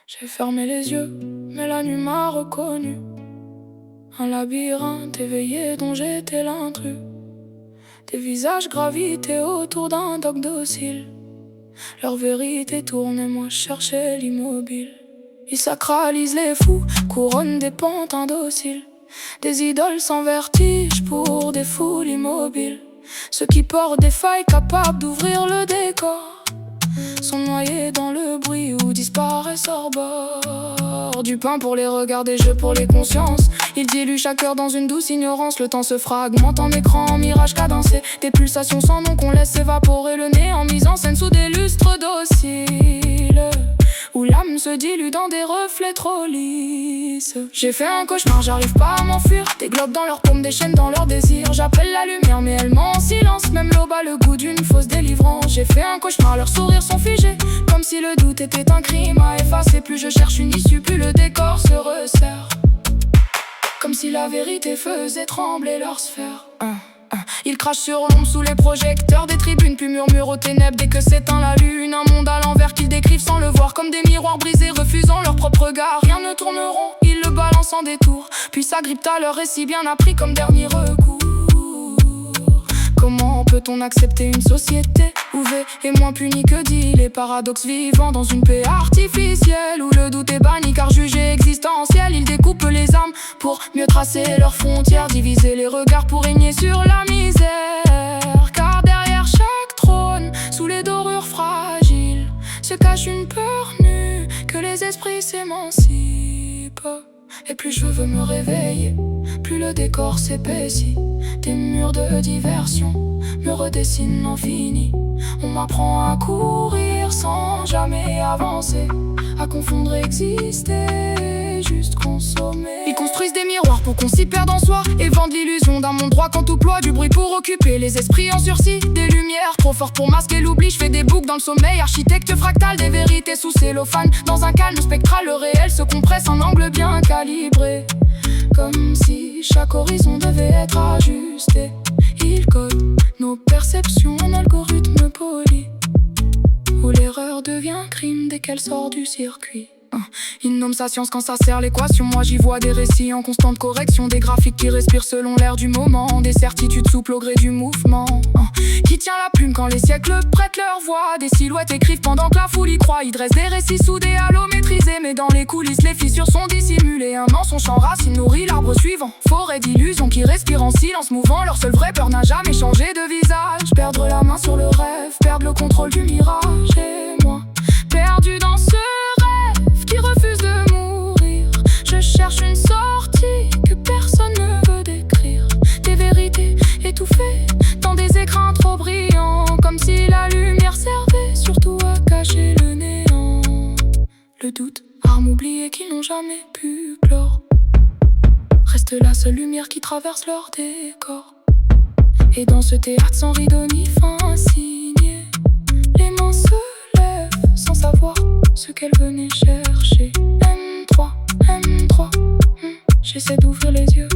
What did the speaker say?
J'ai fermé les yeux, mais la nuit m'a reconnu. Un labyrinthe éveillé dont j'étais l'intrus. Des visages gravitaient autour d'un dock docile. Leur vérité tournait, moi je cherchais l'immobile. Ils sacralisent les fous, couronnent des pentes indociles. Des idoles sans vertige pour des foules immobiles. Ceux qui portent des failles capables d'ouvrir le décor sont noyés dans le bruit ou disparaissent hors bord. Du pain pour les regards, des jeux pour les consciences. Ils diluent chaque heure dans une douce ignorance. Le temps se fragmente en écran, en mirage cadencé. Des pulsations sans nom qu'on laisse évaporer le nez, en mise en scène sous des lustres dociles, où l'âme se dilue dans des reflets trop lisses. J'ai fait un cauchemar, j'arrive pas à m'enfuir. Des globes dans leurs paumes, des chaînes dans leurs désirs. J'appelle la lumière mais elle ment en silence. Même l'eau bat le goût d'une fausse délivrance. J'ai fait un cauchemar, leurs sourires sont figés, comme si le doute était un crime à effacer. Plus je cherche une issue, plus le décor se resserre, comme si la vérité faisait trembler leur sphère. Ils crachent sur l'ombre sous les projecteurs des tribunes, puis murmurent aux ténèbres dès que s'éteint la lune. Un monde à l'envers qu'ils décrivent sans le voir, comme des miroirs brisés refusant leur propre regard. Rien ne tourne rond, ils le balancent en détour, puis s'agrippent à leur récit bien appris comme dernier recours. Comment peut-on accepter une société où V est moins puni que dit? Les paradoxes vivant dans une paix artificielle, où le doute est banni car jugé existentiel. Ils découpent les âmes pour mieux tracer leurs frontières, diviser les regards pour régner sur la misère. Car derrière chaque trône, sous les dorures fragiles, se cache une peur nue, que les esprits s'émancipent. Et plus je veux me réveiller, plus le décor s'épaissit. Des murs de diversion me redessinent l'infini. On m'apprend à courir sans jamais avancer, à confondre exister, juste consommer. Ils construisent des miroirs pour qu'on s'y perde en soi, et vendent l'illusion d'un monde droit quand tout ploie. Du bruit pour occuper les esprits en sursis, des lumières trop fortes pour masquer l'oubli. Je fais des boucles dans le sommeil, architecte fractal, des vérités sous cellophane. Dans un calme spectral, le réel se compresse en angle bien calibré, comme si chaque horizon devait être ajusté. Il code nos perceptions en algorithme poli, où l'erreur devient crime dès qu'elle sort du circuit. Il nomme sa science quand ça sert l'équation. Moi j'y vois des récits en constante correction, des graphiques qui respirent selon l'air du moment, des certitudes souples au gré du mouvement. Qui tient la plume quand les siècles prêtent leur voix? Des silhouettes écrivent pendant que la foule y croit. Ils dressent des récits sous des halos maîtrisés, mais dans les coulisses les fissures sont dissimulées. Un mensonge en racine nourrit l'arbre suivant, forêt d'illusions qui respirent en silence mouvant. Leur seule vraie peur n'a jamais changé de visage. Perdre la main sur le rêve, perdre le contrôle du mirage. Et moi, perdu dans ce rêve qui refuse de mourir, je cherche une sortie que personne ne veut décrire. Des vérités étouffées dans des écrans trop brillants, comme si la lumière servait surtout à cacher le néant. Le doute, arme oubliée qu'ils n'ont jamais pu clore, reste la seule lumière qui traverse leur décor. Et dans ce théâtre sans rideau ni fin signé, les mains se lèvent sans savoir ce qu'elles venaient chercher. M3, M3, j'essaie d'ouvrir les yeux,